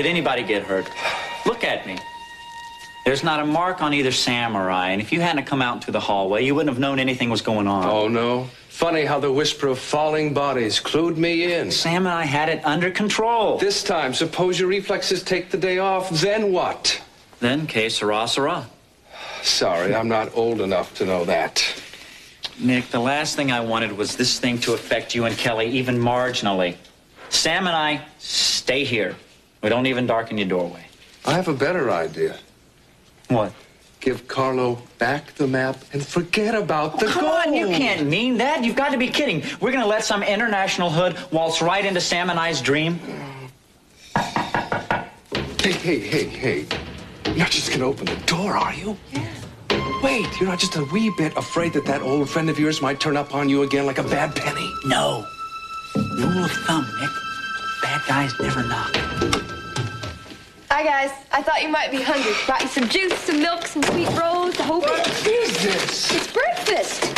did anybody get hurt? Look at me. There's not a mark on either Sam or I, and if you hadn't come out into the hallway, you wouldn't have known anything was going on. Oh, no? Funny how the whisper of falling bodies clued me in. Sam and I had it under control. This time, suppose your reflexes take the day off, then what? Then, que sera, sera. Sorry, I'm not old enough to know that. Nick, the last thing I wanted was this thing to affect you and Kelly, even marginally. Sam and I stay here. We don't even darken your doorway. I have a better idea. What? Give Carlo back the map and forget about the gold. Come on, you can't mean that. You've got to be kidding. We're going to let some international hood waltz right into Sam and I's dream? Hey. You're not just going to open the door, are you? Yeah. Wait, you're not just a wee bit afraid that that old friend of yours might turn up on you again like a bad penny? No. Rule of thumb, Nick. Bad guys never knock. Hi, guys. I thought you might be hungry. Brought you some juice, some milk, some sweet rolls, the whole bit. What is this? It's breakfast.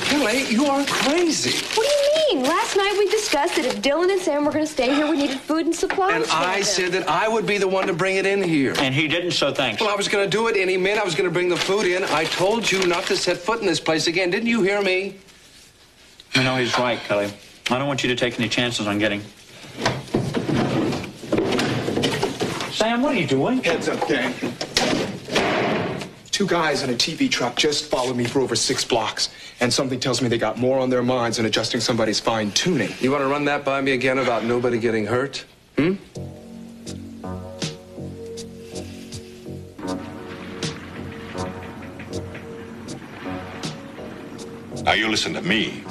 Kelly, you are crazy. What do you mean? Last night we discussed that if Dylan and Sam were going to stay here, we needed food and supplies. And I said that I would be the one to bring it in here. And he didn't, so thanks. Well, I was going to do it any minute. I was going to bring the food in. I told you not to set foot in this place again. Didn't you hear me? I know he's right, Kelly. I don't want you to take any chances on getting... Sam, what are you doing? Heads up, gang. 2 guys in a TV truck just followed me for over 6 blocks. And something tells me they got more on their minds than adjusting somebody's fine tuning. You want to run that by me again about nobody getting hurt? Hmm? Now, you listen to me.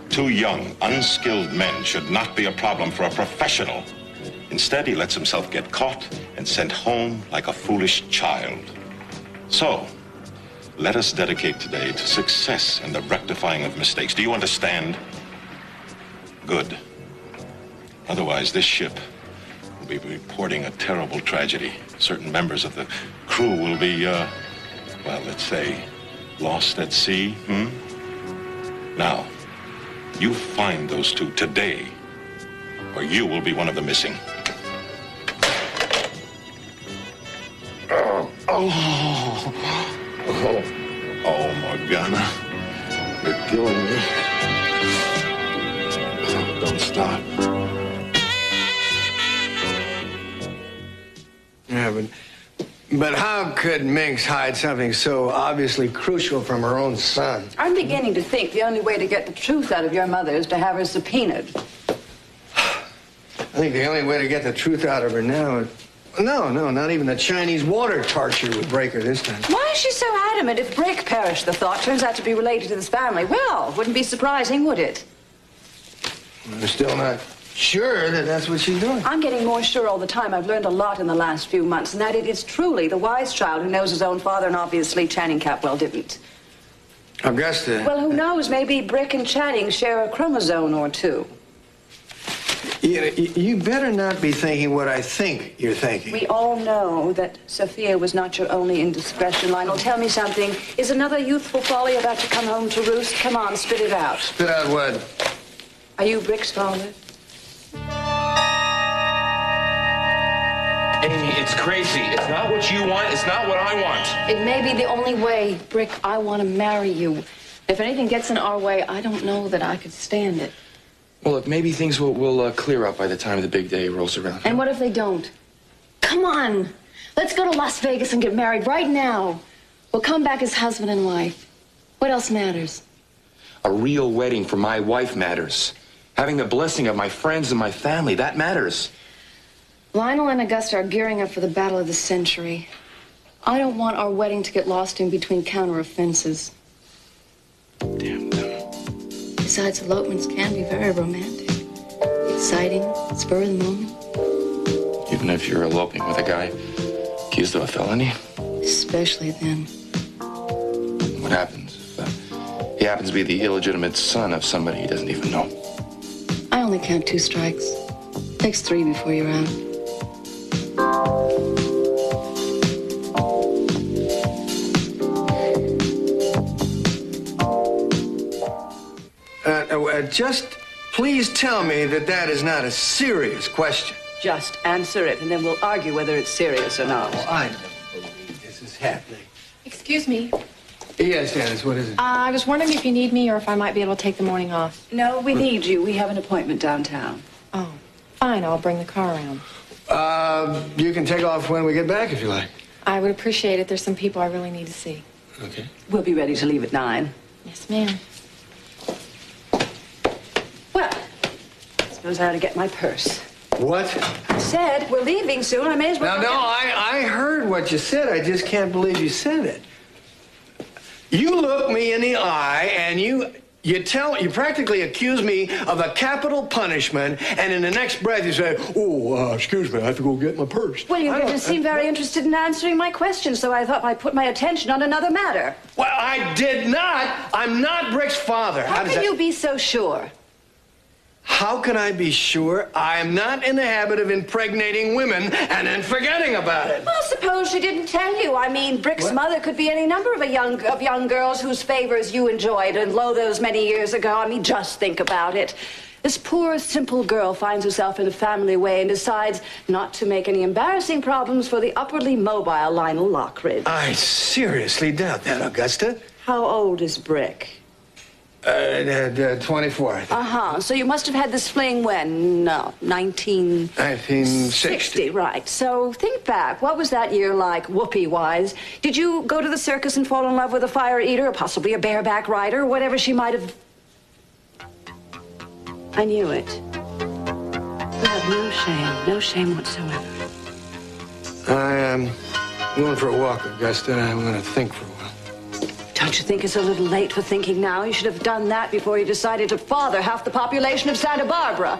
2 young, unskilled men should not be a problem for a professional. Instead, he lets himself get caught and sent home like a foolish child. So, let us dedicate today to success and the rectifying of mistakes. Do you understand? Good. Otherwise, this ship will be reporting a terrible tragedy. Certain members of the crew will be, well, let's say, lost at sea, Now, you find those 2 today, or you will be one of the missing. Oh, Morgana. You're killing me. Oh, don't stop. Yeah, but how could Minx hide something so obviously crucial from her own son? I'm beginning to think the only way to get the truth out of your mother is to have her subpoenaed. I think the only way to get the truth out of her now is... No, not even the Chinese water torture would break her this time. Why is she so adamant? If Brick perished, the thought turns out to be related to this family. Well, wouldn't be surprising, would it? I'm still not sure that that's what she's doing. I'm getting more sure all the time. I've learned a lot in the last few months, and that it is truly the wise child who knows his own father, and obviously Channing Capwell didn't. Augusta. Well, who knows? Maybe Brick and Channing share a chromosome or 2. You better not be thinking what I think you're thinking. We all know that Sophia was not your only indiscretion. Lionel, tell me something. Is another youthful folly about to come home to roost? Come on, spit it out. Spit out what? Are you Brick's father? Amy, it's crazy. It's not what you want. It's not what I want. It may be the only way, Brick. I want to marry you. If anything gets in our way, I don't know that I could stand it. Well, look, maybe things will clear up by the time the big day rolls around. And what if they don't? Come on. Let's go to Las Vegas and get married right now. We'll come back as husband and wife. What else matters? A real wedding for my wife matters. Having the blessing of my friends and my family, that matters. Lionel and Augusta are gearing up for the battle of the century. I don't want our wedding to get lost in between counter-offenses. Damn them. Besides, elopements can be very romantic. Exciting, spur of the moment. Even if you're eloping with a guy accused of a felony? Especially then. What happens if he happens to be the illegitimate son of somebody he doesn't even know? I only count 2 strikes. Takes 3 before you're out. Just please tell me that that is not a serious question. Just answer it, and then we'll argue whether it's serious or not. Oh, I don't believe this is happening. Excuse me. Yes, Janice, what is it? I was wondering if you need me or if I might be able to take the morning off. No, we need you. We have an appointment downtown. Oh, fine. I'll bring the car around. You can take off when we get back if you like. I would appreciate it. There's some people I really need to see. Okay. We'll be ready to leave at 9. Yes, ma'am. Well, I suppose I ought to get my purse. What? I said we're leaving soon. I may as well. No, I heard what you said. I just can't believe you said it. You look me in the eye and you practically accuse me of a capital punishment, and in the next breath you say, excuse me, I have to go get my purse. Well, you didn't seem very interested in answering my question, so I thought I'd put my attention on another matter. Well, I did not. I'm not Brick's father. How can you be so sure? How can I be sure I'm not in the habit of impregnating women and then forgetting about it? Well, suppose she didn't tell you. I mean, Brick's mother could be any number of young girls whose favors you enjoyed, and lo, those many years ago. I mean, just think about it. This poor, simple girl finds herself in a family way and decides not to make any embarrassing problems for the upwardly mobile Lionel Lockridge. I seriously doubt that, Augusta. How old is Brick? 24. So you must have had this fling when? No, 1960, right. So think back. What was that year like, whoopee-wise? Did you go to the circus and fall in love with a fire eater, or possibly a bareback rider, or whatever she might have? I knew it. You have no shame whatsoever. I am going for a walk, Augusta, and I'm going to think for a while. Don't you think it's a little late for thinking now? You should have done that before you decided to father half the population of Santa Barbara.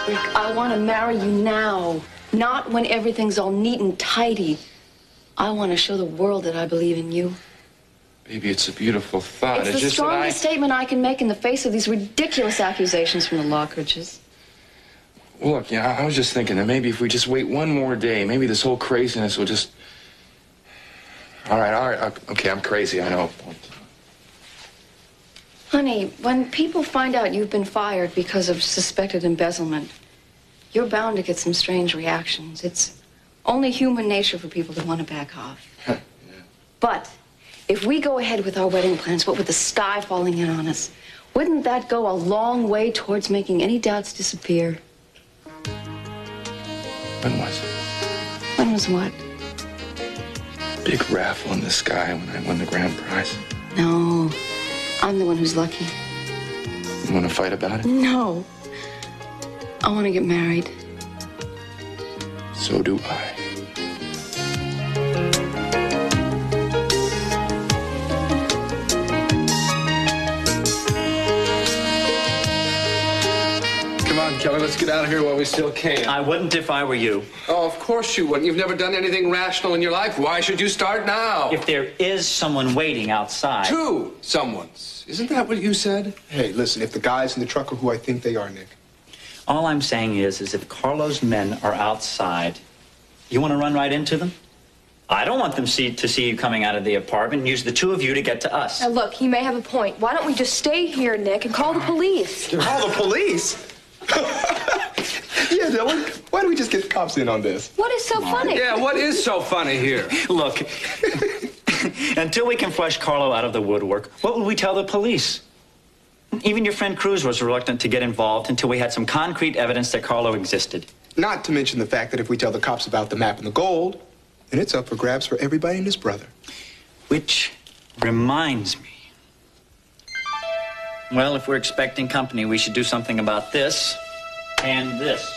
Rick, I want to marry you now, not when everything's all neat and tidy. I want to show the world that I believe in you. Baby, it's a beautiful thought. It's the strongest statement I can make in the face of these ridiculous accusations from the Lockridges. Look, I was just thinking that maybe if we just wait one more day, maybe this whole craziness will just... All right. Okay, I'm crazy, I know. Honey, when people find out you've been fired because of suspected embezzlement, you're bound to get some strange reactions. It's only human nature for people to want to back off. Yeah. But if we go ahead with our wedding plans, what with the sky falling in on us, wouldn't that go a long way towards making any doubts disappear? When was it? When was what? Big raffle in the sky when I won the grand prize. No, I'm the one who's lucky. You want to fight about it? No. I want to get married. So do I. Come on, Kelly, let's get out of here while we still can. I wouldn't if I were you. Oh, of course you wouldn't. You've never done anything rational in your life. Why should you start now? If there is someone waiting outside... Two someones. Isn't that what you said? Hey, listen, if the guys in the truck are who I think they are, Nick. All I'm saying is if Carlo's men are outside, you want to run right into them? I don't want them to see you coming out of the apartment and use the two of you to get to us. Now, look, he may have a point. Why don't we just stay here, Nick, and call the police? Call the police? Yeah, Dylan, why don't we just get the cops in on this? What is so funny? Yeah, what is so funny here? Look, until we can flush Carlo out of the woodwork, what would we tell the police? Even your friend Cruz was reluctant to get involved until we had some concrete evidence that Carlo existed. Not to mention the fact that if we tell the cops about the map and the gold, then it's up for grabs for everybody and his brother. Which reminds me. Well, if we're expecting company, we should do something about this and this.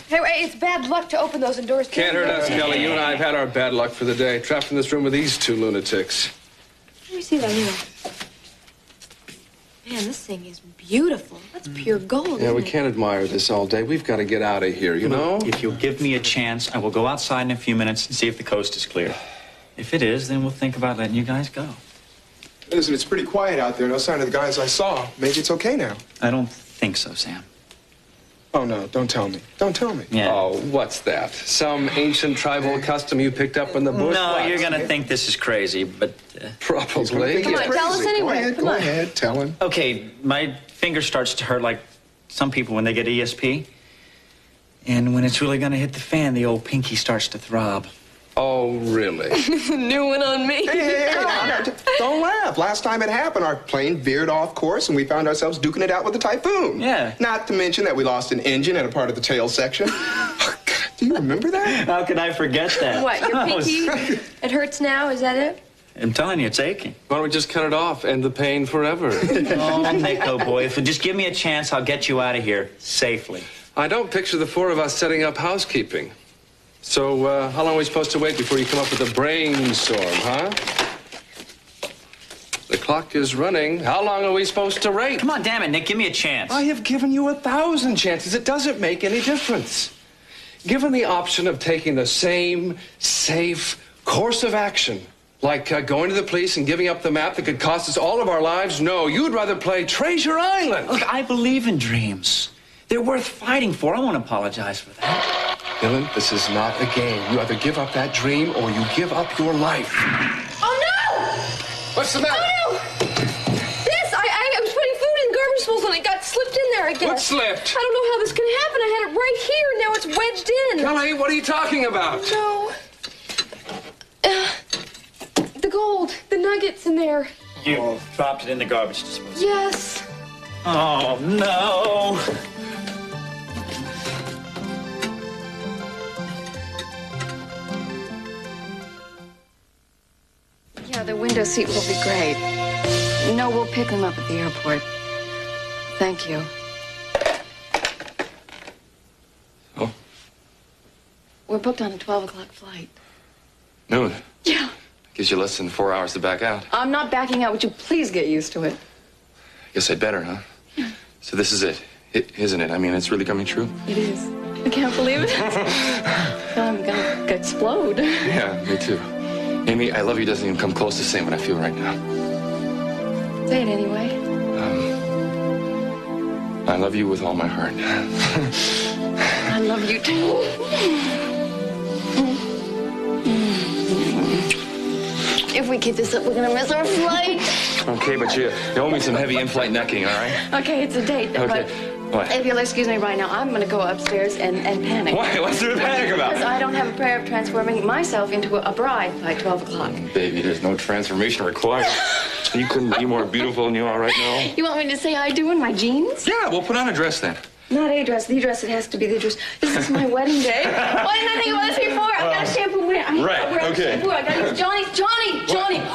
Hey, it's bad luck to open those doors. Can't hurt us, Kelly. You and I have had our bad luck for the day. Trapped in this room with these two lunatics. Let me see that here. Man, this thing is beautiful. That's pure gold. Yeah, we isn't it? can't admire this all day. We've got to get out of here, you know? If you'll give me a chance, I will go outside in a few minutes and see if the coast is clear. If it is, then we'll think about letting you guys go. Listen, it's pretty quiet out there. No sign of the guys I saw. Maybe it's okay now. I don't think so, Sam. Oh, no, don't tell me. Don't tell me. Yeah. Oh, what's that? Some ancient tribal custom you picked up in the bush? No, What? you're going to think this is crazy, but... Probably. Come on, tell us anyway. Go ahead, tell him. Okay, my finger starts to hurt like some people when they get ESP. And when it's really going to hit the fan, the old pinky starts to throb. Oh, really? New one on me. Hey, don't laugh. Last time it happened, our plane veered off course and we found ourselves duking it out with a typhoon. Yeah. Not to mention that we lost an engine and a part of the tail section. Oh, God, do you remember that? How could I forget that? What, your pinky? It hurts now, is that it? I'm telling you, it's aching. Why don't we just cut it off, end the pain forever? Oh, Nico, boy, if you just give me a chance, I'll get you out of here safely. I don't picture the four of us setting up housekeeping. So, how long are we supposed to wait before you come up with a brainstorm, huh? The clock is running. How long are we supposed to wait? Come on, damn it, Nick, give me a chance. I have given you 1,000 chances. It doesn't make any difference. Given the option of taking the same safe course of action, like going to the police and giving up the map that could cost us all of our lives, no, you'd rather play Treasure Island. Look, I believe in dreams. They're worth fighting for. I won't apologize for that. Dylan, this is not a game. You either give up that dream or you give up your life. Oh, no! What's the matter? Oh, no! This, I was putting food in garbage bowls and it got slipped in there, I guess. What slipped? I don't know how this can happen. I had it right here, and now it's wedged in. Kelly, what are you talking about? No. The gold, the nuggets in there. You dropped it in the garbage disposal. Yes. Oh, no. Yeah, the window seat will be great. No, we'll pick them up at the airport. Thank you. Oh? We're booked on a 12 o'clock flight. Noon. Yeah. Gives you less than 4 hours to back out. I'm not backing out. Would you please get used to it? Guess I'd better, huh? So this is it, isn't it? I mean, it's really coming true? It is. I can't believe it. I'm gonna explode. Yeah, me too. Amy, I love you doesn't even come close to saying what I feel right now. Say it anyway. I love you with all my heart. I love you too. If we keep this up, we're gonna miss our flight. Okay, but you owe me some heavy in-flight necking, all right? Okay, it's a date. Okay. But What? if you'll excuse me right now, I'm gonna go upstairs and panic. Why? What's there to panic about? Because I don't have a prayer of transforming myself into a bride by 12 o'clock. Baby, there's no transformation required. You couldn't be more beautiful than you are right now. You want me to say I do in my jeans? Yeah, we'll put on a dress then. Not a dress, the dress. It has to be the dress. This is my wedding day. Why didn't I think about this before? I got a shampoo. Shampoo. I got to Johnny.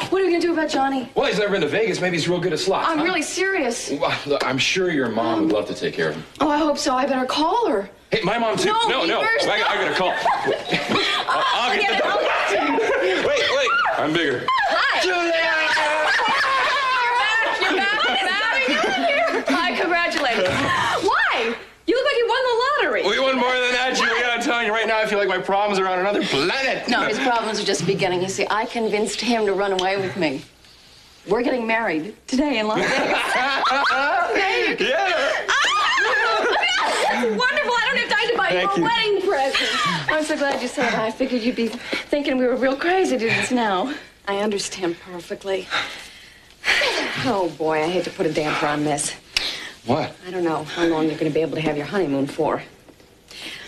What are we gonna do about Johnny? Well, he's never been to Vegas. Maybe he's real good at slots. I'm really serious. Well, look, I'm sure your mom would love to take care of him. Oh, I hope so. I better call her. Hey, my mom too. No. First, I gotta call. I'll get the door. Wait. I'm bigger. Hi. You're back. Hi, congratulations. Why? You look like you won the lottery. We won more than that, Julia. I'm telling you right now, I feel like my problems are on another planet. No, his problems are just beginning. You see, I convinced him to run away with me. We're getting married today in Las Vegas. Yeah. That's wonderful. I don't have time to buy you a wedding present. I'm so glad you said that. I figured you'd be thinking we were real crazy to do this now. I understand perfectly. Oh, boy, I hate to put a damper on this. What? I don't know how long you're going to be able to have your honeymoon for.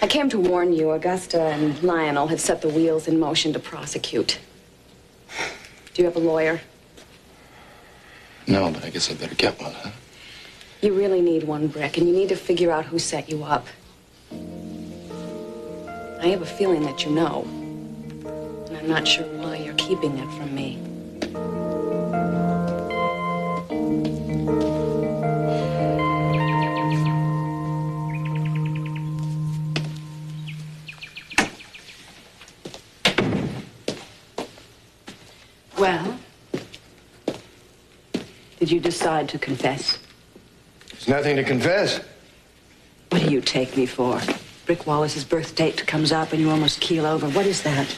I came to warn you, Augusta and Lionel have set the wheels in motion to prosecute. Do you have a lawyer? No, but I guess I'd better get one, huh? You really need one, Brick, and you need to figure out who set you up. I have a feeling that you know, and I'm not sure why you're keeping that from me. Well, did you decide to confess? There's nothing to confess. What do you take me for? Brick Wallace's birth date comes up and you almost keel over. What is that?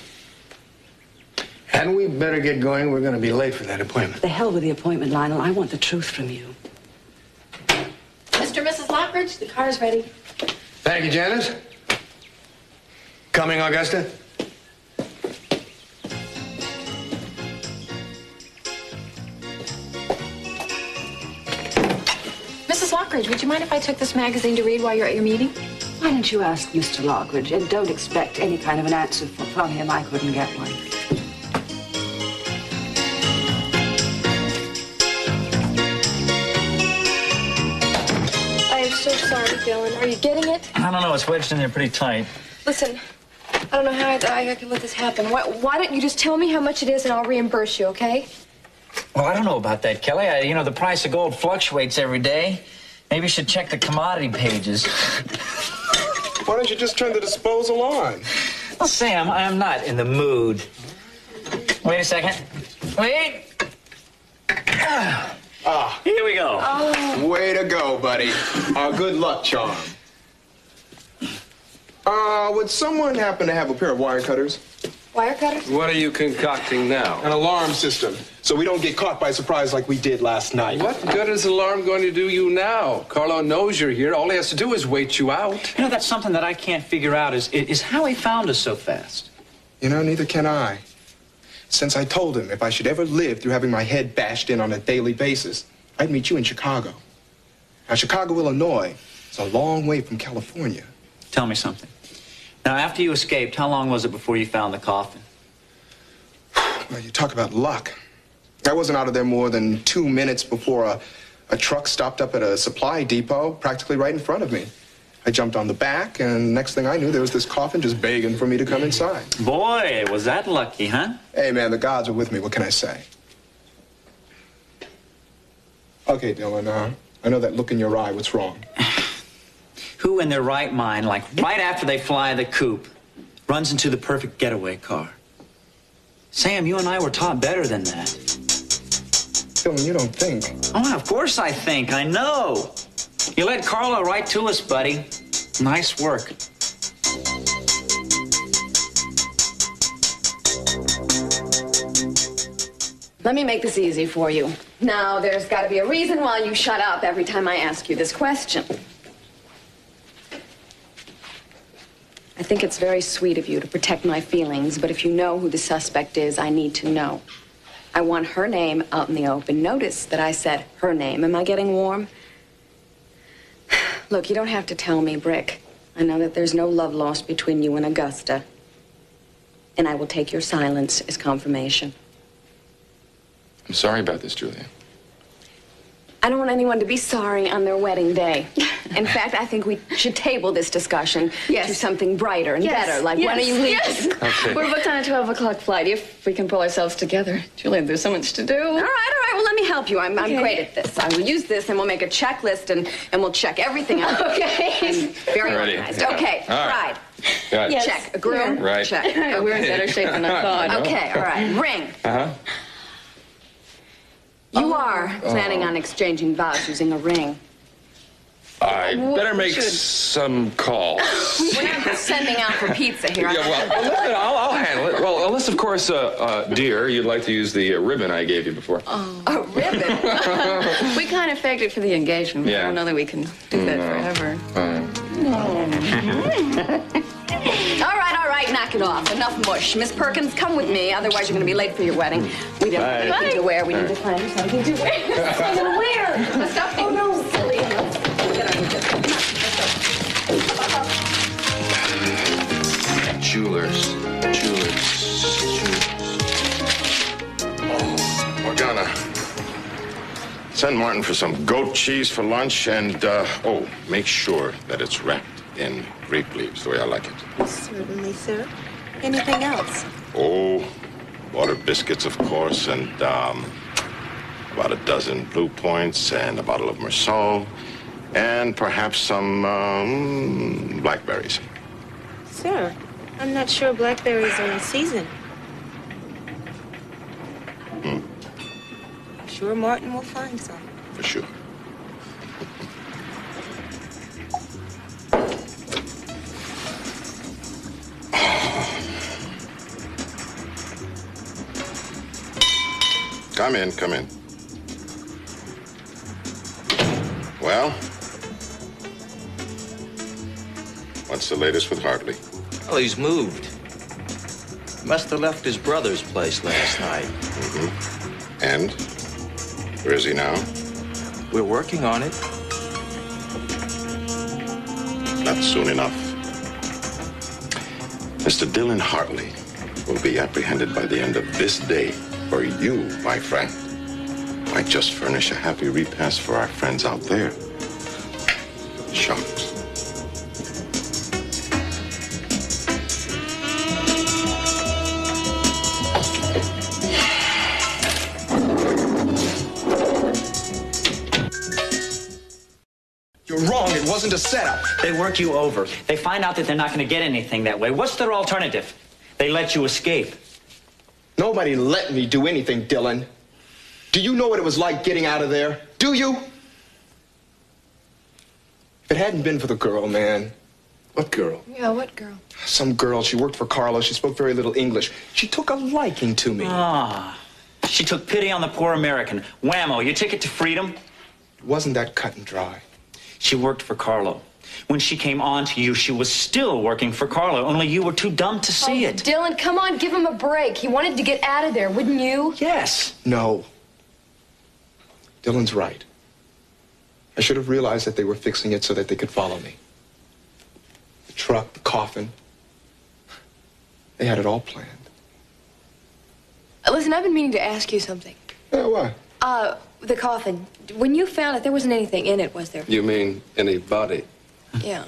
Hadn't we better get going? We're going to be late for that appointment. The hell with the appointment, Lionel. I want the truth from you. Mr. and Mrs. Lockridge, the car's ready. Thank you, Janice. Coming, Augusta? Mrs. Lockridge, would you mind if I took this magazine to read while you're at your meeting? Why don't you ask Mr. Lockridge, and don't expect any kind of an answer from him. I couldn't get one. I am so sorry, Dylan. Are you getting it? I don't know. It's wedged in there pretty tight. Listen, I don't know how I can let this happen. Why don't you just tell me how much it is and I'll reimburse you, okay? Well, I don't know about that, Kelly. You know, the price of gold fluctuates every day. Maybe you should check the commodity pages. Why don't you just turn the disposal on? Well, Sam, I am not in the mood. Wait a second. Wait. Here we go. Oh. Way to go, buddy. Good luck charm. Would someone happen to have a pair of wire cutters? Wire cutters? What are you concocting now? An alarm system, so we don't get caught by surprise like we did last night. What good is alarm going to do you now? Carlo knows you're here. All he has to do is wait you out. You know, that's something that I can't figure out is how he found us so fast. You know, neither can I. Since I told him if I should ever live through having my head bashed in on a daily basis, I'd meet you in Chicago. Now, Chicago, Illinois is a long way from California. Tell me something. Now, after you escaped, how long was it before you found the coffin? Well, you talk about luck. I wasn't out of there more than 2 minutes before a truck stopped up at a supply depot practically right in front of me. I jumped on the back, and next thing I knew, there was this coffin just begging for me to come inside. Boy, was that lucky, huh? Hey, man, the gods are with me. What can I say? Okay, Dylan, I know that look in your eye. What's wrong? Who in their right mind, like right after they fly the coop, runs into the perfect getaway car? Sam, you and I were taught better than that. Dylan, you don't think. Oh, of course I think. I know. You led Carlo right to us, buddy. Nice work. Let me make this easy for you. Now, there's got to be a reason why you shut up every time I ask you this question. I think it's very sweet of you to protect my feelings, but if you know who the suspect is, I need to know. I want her name out in the open. Notice that I said her name. Am I getting warm? Look, you don't have to tell me, Brick. I know that there's no love lost between you and Augusta. And I will take your silence as confirmation. I'm sorry about this, Julia. I don't want anyone to be sorry on their wedding day. In fact, I think we should table this discussion to something brighter and better, like when are you leaving? Yes. Okay. We're booked on a 12 o'clock flight, if we can pull ourselves together. Julia, there's so much to do. All right, well, let me help you. I'm great at this. I will use this, and we'll make a checklist, and we'll check everything out. Okay. I'm very Ready. organized. Okay, All right. bride. Got it. Yes. Check. A groom. Right. Check. Okay. We're in better shape than I thought. Okay, all right. Ring. Uh-huh. You are planning on exchanging vows using a ring. I better make some calls. We're not sending out for pizza here. Yeah, well, I'll handle it. Well, unless, of course, dear, you'd like to use the ribbon I gave you before. A ribbon? We kind of faked it for the engagement. Yeah. I don't know that we can do that forever. All right, knock it off. Enough mush. Miss Perkins, come with me. Otherwise, you're going to be late for your wedding. We don't have anything to wear. We need to find something to wear. Something to wear. Stop. Oh, no, silly. Jewelers. Oh, Morgana. Send Martin for some goat cheese for lunch and, make sure that it's wrapped in grape leaves, the way I like it. Certainly, sir. Anything else? Oh, butter biscuits, of course, and, about a dozen Blue Points and a bottle of Mersault, and perhaps some, blackberries. Sir, I'm not sure blackberries are in season. I'm sure Martin will find some. For sure. Come in. Well? the latest with Hartley? Well, he's moved. Must have left his brother's place last night. Mm-hmm. And? Where is he now? We're working on it. Not soon enough. Mr. Dylan Hartley will be apprehended by the end of this day. Or you, my friend, might just furnish a happy repast for our friends out there. Shucks. You're wrong. It wasn't a setup. They work you over. They find out that they're not going to get anything that way. What's their alternative? They let you escape. Nobody let me do anything, Dylan. Do you know what it was like getting out of there? Do you? If it hadn't been for the girl, man. What girl? Yeah, what girl? Some girl. She worked for Carlo. She spoke very little English. She took a liking to me. Ah, she took pity on the poor American. Whammo, your ticket to freedom? It wasn't that cut and dry. She worked for Carlo. When she came on to you, she was still working for Carlo, only you were too dumb to see it. Dylan, come on, give him a break. He wanted to get out of there, wouldn't you? Yes. No. Dylan's right. I should have realized that they were fixing it so that they could follow me. The truck, the coffin. They had it all planned. Listen, I've been meaning to ask you something. Yeah, what? The coffin. When you found it, there wasn't anything in it, was there? You mean anybody? Yeah.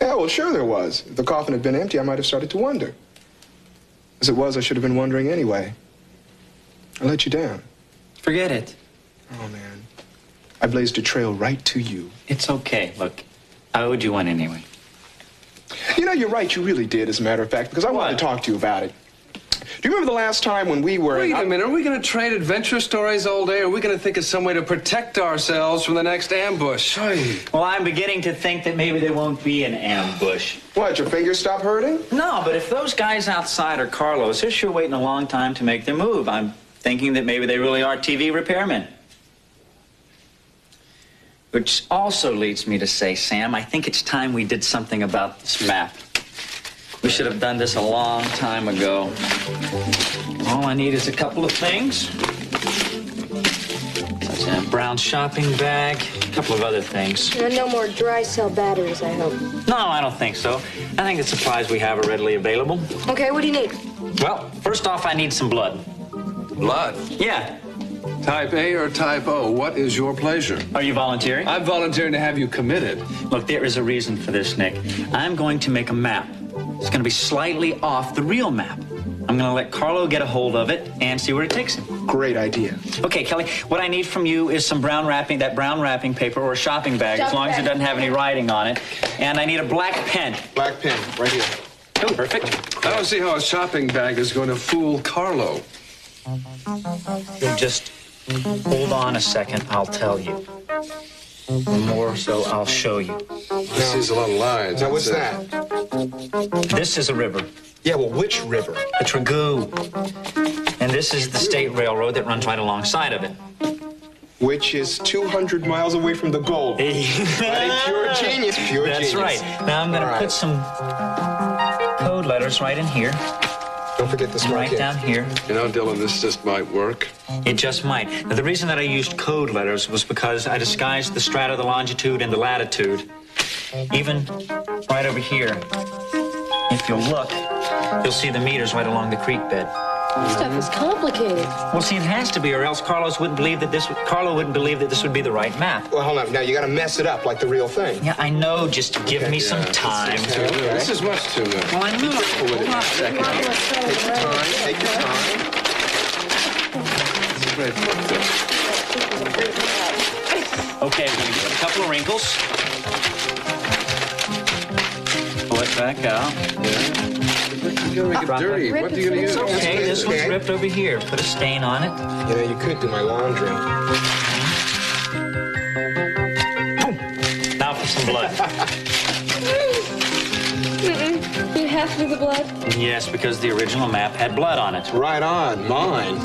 Yeah, well, sure there was. If the coffin had been empty, I might have started to wonder. As it was, I should have been wondering anyway. I let you down. Forget it. Oh, man. I blazed a trail right to you. It's okay. Look, I owed you one anyway. You know, you're right. You really did, as a matter of fact, because I wanted to talk to you about it. Do you remember the last time when we were... Wait a minute. Are we going to trade adventure stories all day, or are we going to think of some way to protect ourselves from the next ambush? Hey. Well, I'm beginning to think that maybe there won't be an ambush. What, your fingers stop hurting? No, but if those guys outside are Carlos, they're sure waiting a long time to make their move. I'm thinking that maybe they really are TV repairmen. Which also leads me to say, Sam, I think it's time we did something about this map. We should have done this a long time ago. All I need is a couple of things. Such a brown shopping bag, a couple of other things. And no more dry cell batteries, I hope. No, I don't think so. I think the supplies we have are readily available. Okay, what do you need? Well, first off, I need some blood. Blood? Yeah. Type A or type O, what is your pleasure? Are you volunteering? I'm volunteering to have you committed. Look, there is a reason for this, Nick. I'm going to make a map. It's going to be slightly off the real map. I'm going to let Carlo get a hold of it and see where it takes him. Great idea. Okay, Kelly, what I need from you is some brown wrapping paper or a shopping bag, as long as it doesn't have any writing on it. And I need a black pen. Black pen, right here. Oh, perfect. I don't see how a shopping bag is going to fool Carlo. You'll just hold on a second, I'll tell you. More so, I'll show you. This is a lot of lines. Now, what's that? This is a river. Yeah, well, which river? The Tragoo. And this is the state railroad that runs right alongside of it. Which is 200 miles away from the gold. Hey. Pure genius, pure That's genius. That's right. Now I'm going to put some code letters right in here. Don't forget the smart right down here. You know, Dylan, this just might work. It just might. Now, the reason that I used code letters was because I disguised the strata, the longitude, and the latitude. Even right over here, if you'll look, you'll see the meters right along the creek bed. This stuff is complicated. Well, see, it has to be, or else Carlo wouldn't believe that this would be the right map. Well, hold on. Now, you got to mess it up like the real thing. Yeah, I know. Just give me some time. This is much too much. Well, I know. Hold on a second. Take your time. Take your time. Okay, we're going to give it a couple of wrinkles. Pull it back out. You're going to make it dirty. What are you going to use? Okay, this one's ripped over here. Put a stain on it. You know, you could do my laundry. Boom. Now for some blood. Do you have to do the blood? Yes, because the original map had blood on it. Right on. Mine.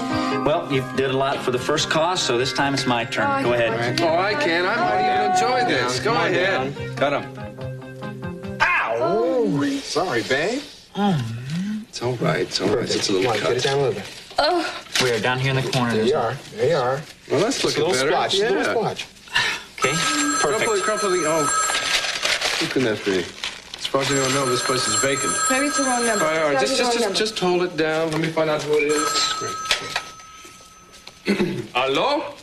Well, you did a lot for the first cost, so this time it's my turn. Go ahead. Oh, I can. I might even enjoy this. Go ahead. Cut him. Ow! Sorry, babe. It's all right. It's all right. It's a little cut. Get it down a little bit. Oh. We are down here in the corner. There you are. There you are. Well, that's looking better. Splotch. Yeah. A little splotch. Okay, perfect. Crumple the, oh, who can that be? As far as I don't know, this place is vacant. Maybe it's the wrong number. All right. Just hold it down. Let me find out who it is. Hello?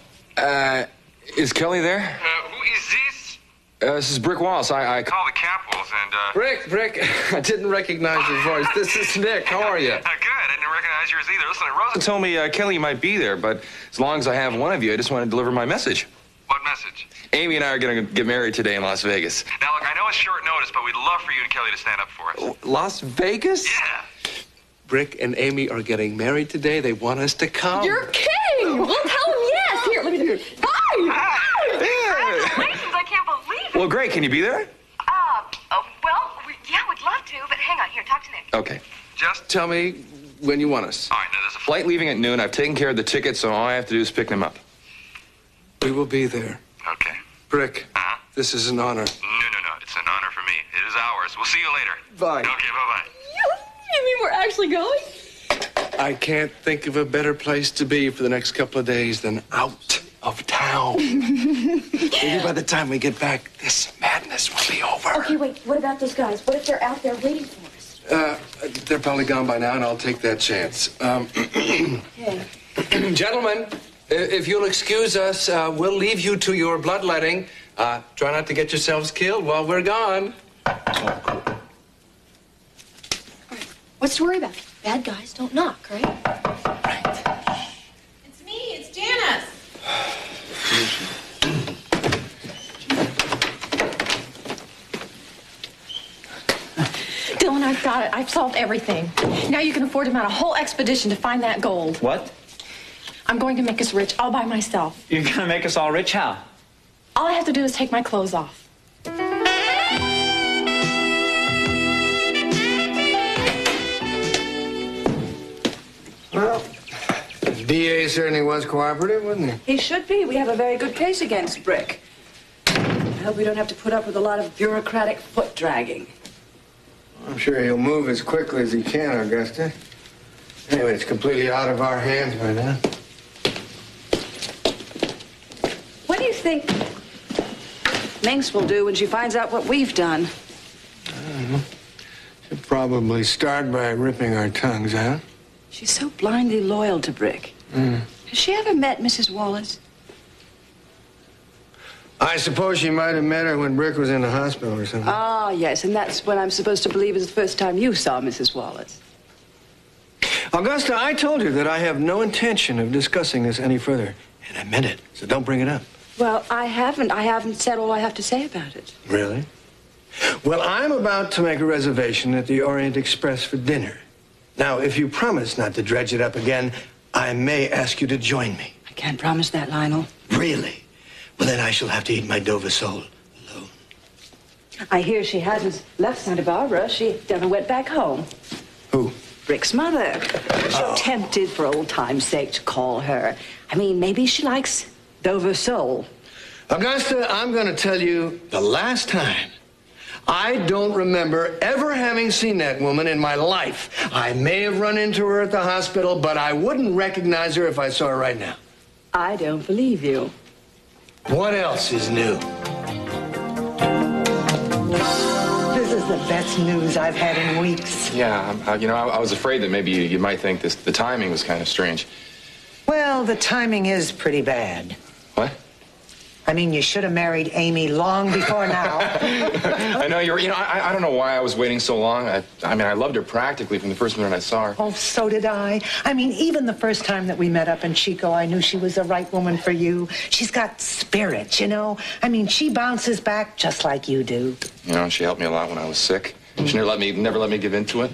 Is Kelly there? Who is this? This is Brick Wallace. I Call the Capitals and, Brick, I didn't recognize your voice. This is Nick. How are you? good. I didn't recognize yours either. Listen, Rosa told me Kelly might be there, but as long as I have one of you, I just want to deliver my message. What message? Amy and I are going to get married today in Las Vegas. Now, look, I know it's short notice, but we'd love for you and Kelly to stand up for us. Las Vegas? Yeah. Brick and Amy are getting married today. They want us to come. You're kidding! We'll tell them yes. Here, let me do it. Hi! Congratulations, I can't believe it. Well, great. Can you be there? Yeah, we'd love to, but hang on. Here, talk to Nick. Okay. Just tell me when you want us. All right, now there's a Flight leaving at noon. I've taken care of the tickets, so all I have to do is pick them up. We will be there. Okay. Brick, this is an honor. No. It's an honor for me. It is ours. We'll see you later. Bye. Okay, bye-bye. You mean we're actually going? I can't think of a better place to be for the next couple of days than out of town. Maybe by the time we get back, this madness will be over. Okay, wait. What about those guys? What if they're out there waiting for us? They're probably gone by now, and I'll take that chance. Okay. Gentlemen, if you'll excuse us, we'll leave you to your bloodletting. Try not to get yourselves killed while we're gone. What's to worry about? Bad guys don't knock, right? It's me. It's Janice. Dylan, I've got it. I've solved everything. Now you can afford to mount a whole expedition to find that gold. What? I'm going to make us rich all by myself. You're gonna make us all rich? How? All I have to do is take my clothes off. Well, the DA certainly was cooperative, wasn't he? He should be. We have a very good case against Brick. I hope we don't have to put up with a lot of bureaucratic foot dragging. I'm sure he'll move as quickly as he can, Augusta. Anyway, it's completely out of our hands right now. What do you think Minx will do when she finds out what we've done? I don't know. She'll probably start by ripping our tongues out. She's so blindly loyal to Brick. Has she ever met Mrs. Wallace? I suppose she might have met her when Brick was in the hospital or something. Ah, yes, and that's what I'm supposed to believe is the first time you saw Mrs. Wallace. Augusta, I told you that I have no intention of discussing this any further. And I meant it, so don't bring it up. Well, I haven't said all I have to say about it. Really? Well, I'm about to make a reservation at the Orient Express for dinner. Now, if you promise not to dredge it up again, I may ask you to join me. I can't promise that, Lionel. Really? Well, then I shall have to eat my Dover sole alone. I hear she hasn't left Santa Barbara. She never went back home. Who? Brick's mother. So tempted for old time's sake to call her. I mean, maybe she likes Dover sole. Augusta, I'm going to tell you the last time. I don't remember ever having seen that woman in my life. I may have run into her at the hospital, but I wouldn't recognize her if I saw her right now. I don't believe you. What else is new? This is the best news I've had in weeks. Yeah, I was afraid that maybe you might think the timing was kind of strange. Well, the timing is pretty bad. What? I mean, you should have married Amy long before now. I know I don't know why I was waiting so long. I loved her practically from the first minute I saw her. Oh, so did I. I mean, even the first time that we met up in Chico, I knew she was the right woman for you. She's got spirit, you know. I mean, she bounces back just like you do. You know, she helped me a lot when I was sick. She never let me give in to it.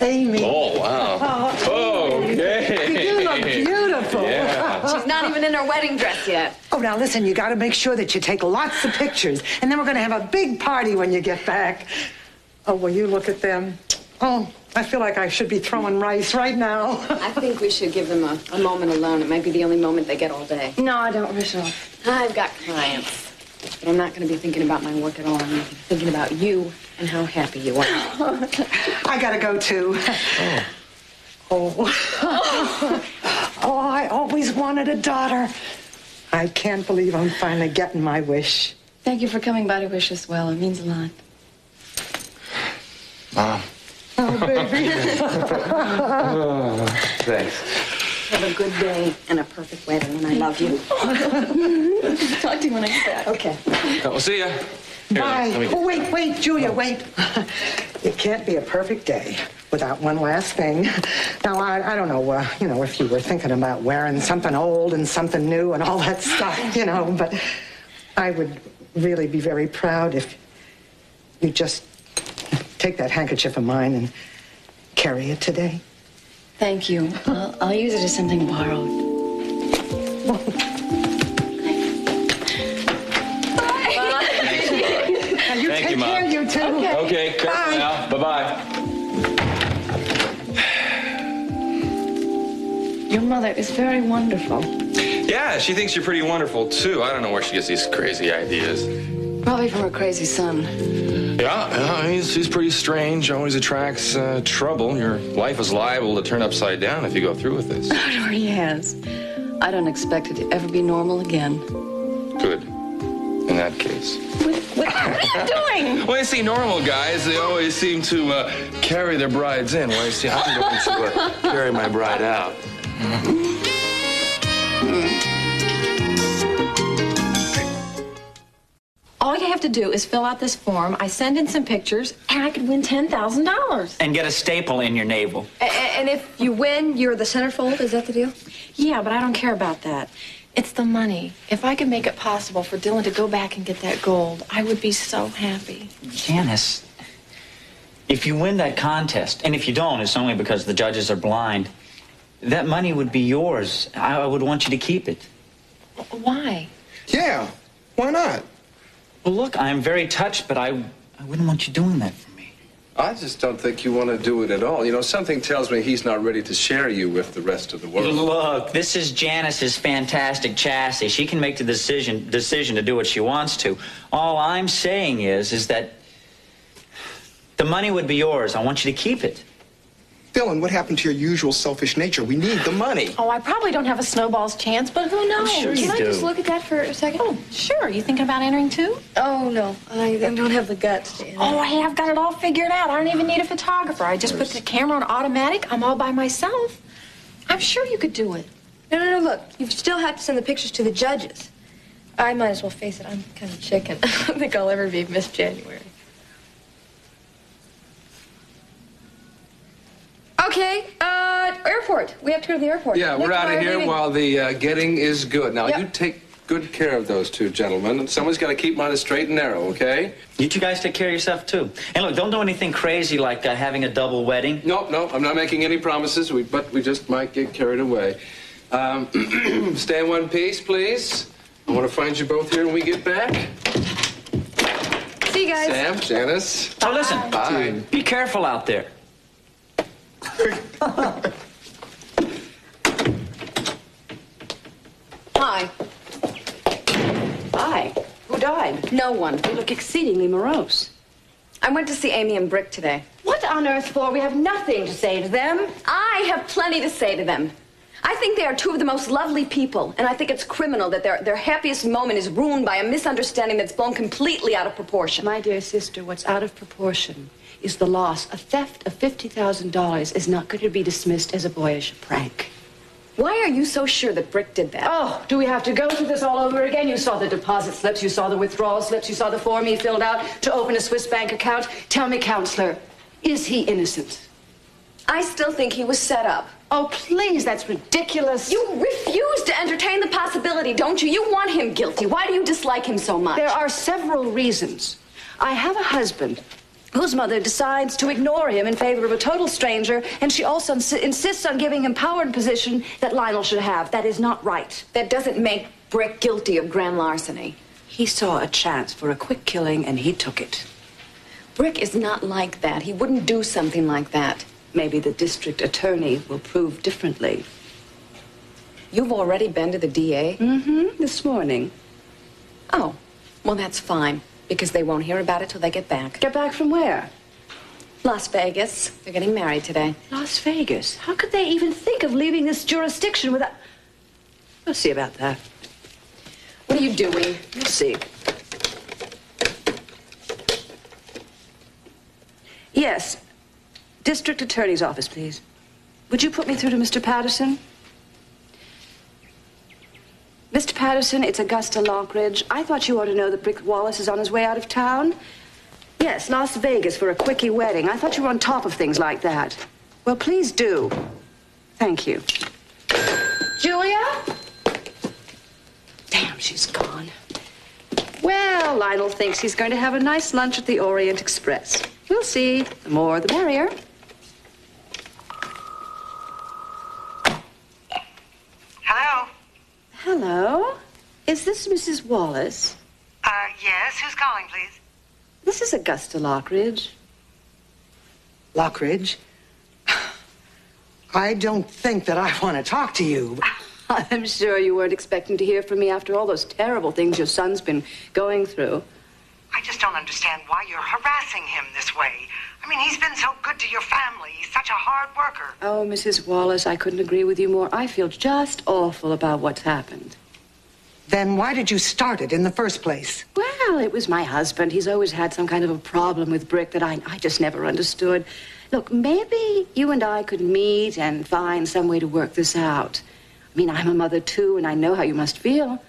Amy. Oh, wow. Oh, okay. You look beautiful. Yeah. She's not even in her wedding dress yet. Oh, now listen, you got to make sure that you take lots of pictures, and then we're going to have a big party when you get back. Oh, will you look at them? Oh, I feel like I should be throwing rice right now. I think we should give them a moment alone. It might be the only moment they get all day. No, I don't wish so. I've got clients. But I'm not going to be thinking about my work at all. I'm going to be thinking about you and how happy you are. I gotta go too. Oh, I always wanted a daughter. I can't believe I'm finally getting my wish. Thank you for coming by to wish us well. It means a lot. Mom. Oh, baby. Thanks. Have a good day and a perfect wedding, and I love you. Talk to you when I get back. Okay. We'll see ya. Bye. Oh, wait, Julia, wait. It can't be a perfect day without one last thing. Now, I don't know, if you were thinking about wearing something old and something new and all that stuff, but I would really be very proud if you just take that handkerchief of mine and carry it today. Thank you. I'll use it as something borrowed. You Thank take you, Mom. care, you two. Okay, careful now. Bye-bye. Your mother is very wonderful. Yeah, she thinks you're pretty wonderful, too. I don't know where she gets these crazy ideas. Probably from her crazy son. Yeah, he's pretty strange. Always attracts trouble. Your life is liable to turn upside down if you go through with this. It already has. I don't expect it to ever be normal again. Good. In that case. What are you doing? Well, you see, normal guys, they always seem to carry their brides in. Well, you see, I'm going to carry my bride out. All you have to do is fill out this form. I send in some pictures, and I could win $10,000. And get a staple in your navel. And if you win, you're the centerfold. Is that the deal? Yeah, but I don't care about that. It's the money. If I could make it possible for Dylan to go back and get that gold, I would be so happy. Janice, if you win that contest, and if you don't, it's only because the judges are blind, that money would be yours. I would want you to keep it. Why? Yeah, why not? Well, look, I'm very touched, but I wouldn't want you doing that for me. I just don't think you want to do it at all. Something tells me he's not ready to share you with the rest of the world. Look, this is Janice's fantastic chassis. She can make the decision to do what she wants to. All I'm saying is that the money would be yours. I want you to keep it. Dylan, what happened to your usual selfish nature? We need the money. Oh, I probably don't have a snowball's chance, but who knows? Sure you Can I do. just look at that for a second? Oh, sure. You thinking about entering too? Oh, no. I don't have the guts to enter. Oh, hey, I've got it all figured out. I don't even need a photographer. I just put the camera on automatic. I'm all by myself. I'm sure you could do it. No, look. You still have to send the pictures to the judges. I might as well face it. I'm kind of chicken. I don't think I'll ever be Miss January. Okay, airport. We have to go to the airport. Yeah, we're out of here while the getting is good. Now, Yep. you take good care of those two gentlemen. Someone's got to keep them on a straight and narrow, okay? You two guys take care of yourself, too. And look, don't do anything crazy like having a double wedding. No, I'm not making any promises, but we just might get carried away. Stay in one piece, please. I want to find you both here when we get back. See you guys. Sam, Janice. Oh, listen. Bye. Be careful out there. Hi. Hi. Who died? No one. You look exceedingly morose. I went to see Amy and Brick today. What on earth for? We have nothing to say to them. I have plenty to say to them. I think they are two of the most lovely people, and I think it's criminal that their happiest moment is ruined by a misunderstanding that's blown completely out of proportion. My dear sister, what's out of proportion is the loss. A theft of $50,000 is not going to be dismissed as a boyish prank. Why are you so sure that Brick did that? Oh, do we have to go through this all over again? You saw the deposit slips, you saw the withdrawal slips, you saw the form he filled out to open a Swiss bank account. Tell me, counselor, is he innocent? I still think he was set up. Oh, please, that's ridiculous. You refuse to entertain the possibility, don't you? You want him guilty. Why do you dislike him so much? There are several reasons. I have a husband whose mother decides to ignore him in favor of a total stranger, and she also insists on giving him power and position that Lionel should have. That is not right. That doesn't make Brick guilty of grand larceny. He saw a chance for a quick killing, and he took it. Brick is not like that. He wouldn't do something like that. Maybe the district attorney will prove differently. You've already been to the DA? Mm-hmm, this morning. Oh. Well, that's fine, because they won't hear about it till they get back. Get back from where? Las Vegas. They're getting married today. Las Vegas? How could they even think of leaving this jurisdiction without... We'll see about that. What are you doing? We'll see. Yes. District Attorney's office, please. Would you put me through to Mr. Patterson? Mr. Patterson, it's Augusta Lockridge. I thought you ought to know that Brick Wallace is on his way out of town. Yes, Las Vegas for a quickie wedding. I thought you were on top of things like that. Well, please do. Thank you. Julia? Damn, she's gone. Well, Lionel thinks he's going to have a nice lunch at the Orient Express. We'll see. The more, the merrier. Hello? Hello? Is this Mrs. Wallace? Yes. Who's calling, please? This is Augusta Lockridge. Lockridge? I don't think that I want to talk to you. I'm sure you weren't expecting to hear from me after all those terrible things your son's been going through. I just don't understand why you're harassing him this way. I mean, he's been so good to your family. He's such a hard worker. Oh, Mrs. Wallace, I couldn't agree with you more. I feel just awful about what's happened. Then why did you start it in the first place? Well, it was my husband. He's always had some kind of a problem with Brick that I just never understood. Look, maybe you and I could meet and find some way to work this out. I mean, I'm a mother, too, and I know how you must feel.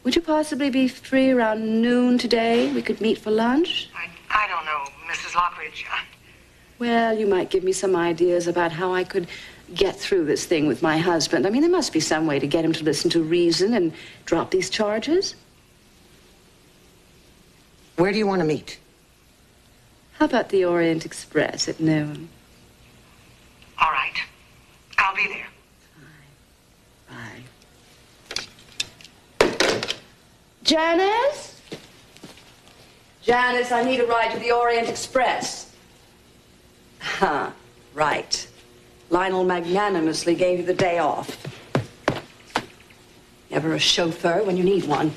Would you possibly be free around noon today? We could meet for lunch? I don't know, Mrs. Lockridge. Well, you might give me some ideas about how I could get through this thing with my husband. I mean, there must be some way to get him to listen to reason and drop these charges. Where do you want to meet? How about the Orient Express at noon? All right. I'll be there. Janice? Janice, I need a ride to the Orient Express. Huh, right. Lionel magnanimously gave you the day off. Never a chauffeur when you need one.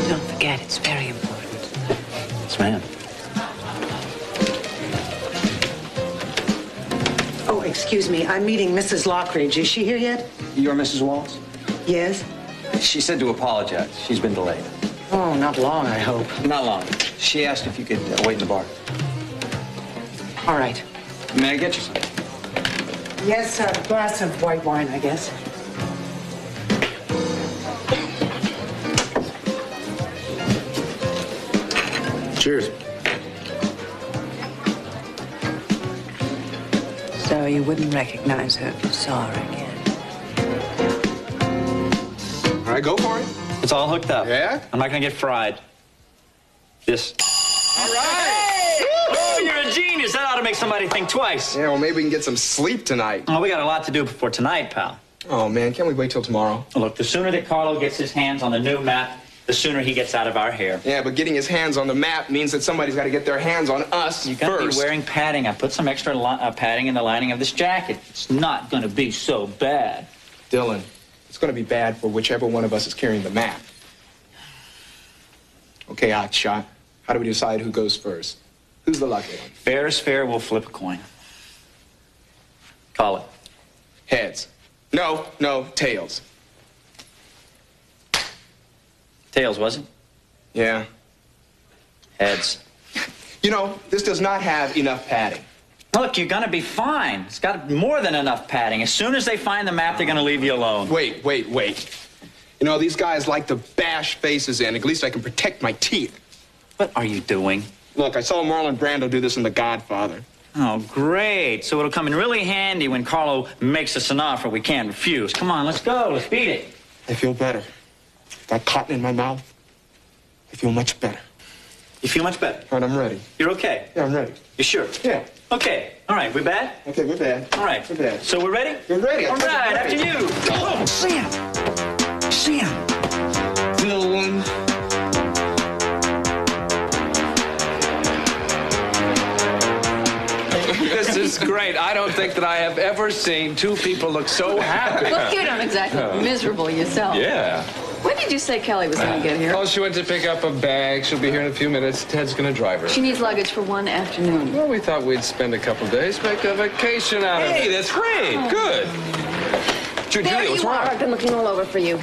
Don't forget, it's very important. Yes, ma'am. Oh, excuse me. I'm meeting Mrs. Lockridge. Is she here yet? You're Mrs. Wallace? Yes. She said to apologize. She's been delayed. Oh, not long, I hope. Not long. She asked if you could wait in the bar. All right. May I get you something? Yes, a glass of white wine, I guess. Cheers. So you wouldn't recognize her if you saw her again. All right, go for it. It's all hooked up. Yeah? I'm not gonna get fried. This. All right. Oh, you're a genius. That ought to make somebody think twice. Yeah, well, maybe we can get some sleep tonight. Oh, we got a lot to do before tonight, pal. Oh, man, can't we wait till tomorrow? Look, the sooner that Carlo gets his hands on the new map, the sooner he gets out of our hair. Yeah, but getting his hands on the map means that somebody's got to get their hands on us You're gonna first. be wearing padding. I put some extra padding in the lining of this jacket. It's not gonna be so bad. Dylan, it's going to be bad for whichever one of us is carrying the map. Okay, hot shot. How do we decide who goes first? Who's the lucky one? Fair is fair. We'll flip a coin. Call it. Heads. No, tails. Tails, was it? Yeah. Heads. You know, this does not have enough padding. Look, you're gonna be fine. It's got more than enough padding. As soon as they find the map, they're gonna leave you alone. Wait. You know, these guys like to bash faces in. At least I can protect my teeth. What are you doing? Look, I saw Marlon Brando do this in The Godfather. Oh, great. So it'll come in really handy when Carlo makes us an offer we can't refuse. Come on, let's go. Let's beat it. I feel better. Got cotton in my mouth. I feel much better. You feel much better? All right, I'm ready. You're okay? Yeah, I'm ready. You sure? Yeah. Okay. All right, we're bad? Okay, we're bad. All right. We're bad. So we're ready? We're ready. All right, after you. Oh, Sam! Little one. This is great. I don't think that I have ever seen two people look so happy. Well, you don't exactly look miserable yourself. Yeah. When did you say Kelly was going to get here? Oh, she went to pick up a bag. She'll be here in a few minutes. Ted's going to drive her. She needs luggage for one afternoon. Well, we thought we'd spend a couple days, make a vacation out of it. Hey, that's great. Good. There Julie, what's you are. wrong? I've been looking all over for you.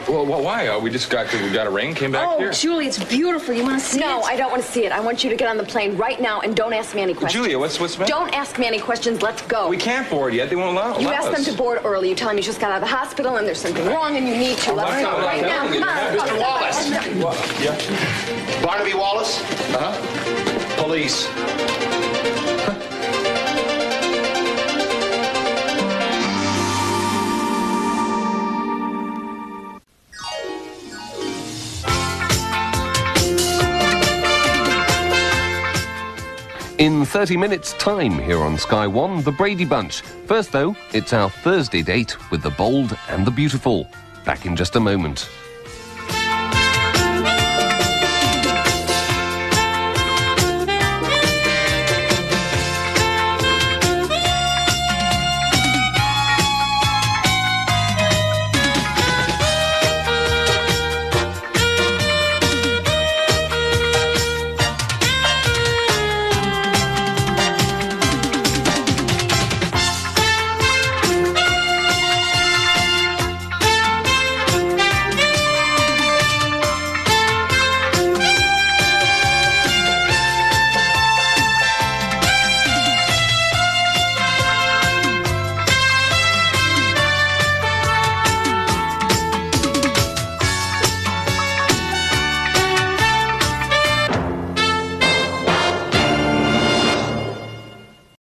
Well, why? We just got a rain, came back here. Oh, Julie, it's beautiful. You want to see it? No, I don't want to see it. I want you to get on the plane right now and don't ask me any questions. Julia, what's the matter? Don't ask me any questions. Let's go. We can't board yet. They won't allow You us. asked them to board early. You tell them you just got out of the hospital and there's something wrong and you need to. Let's go right now. Come on. Mr. Wallace. Yeah. Barnaby Wallace? Uh-huh. Police. In 30 minutes' time here on Sky One, the Brady Bunch. First, though, it's our Thursday date with the bold and the beautiful. Back in just a moment.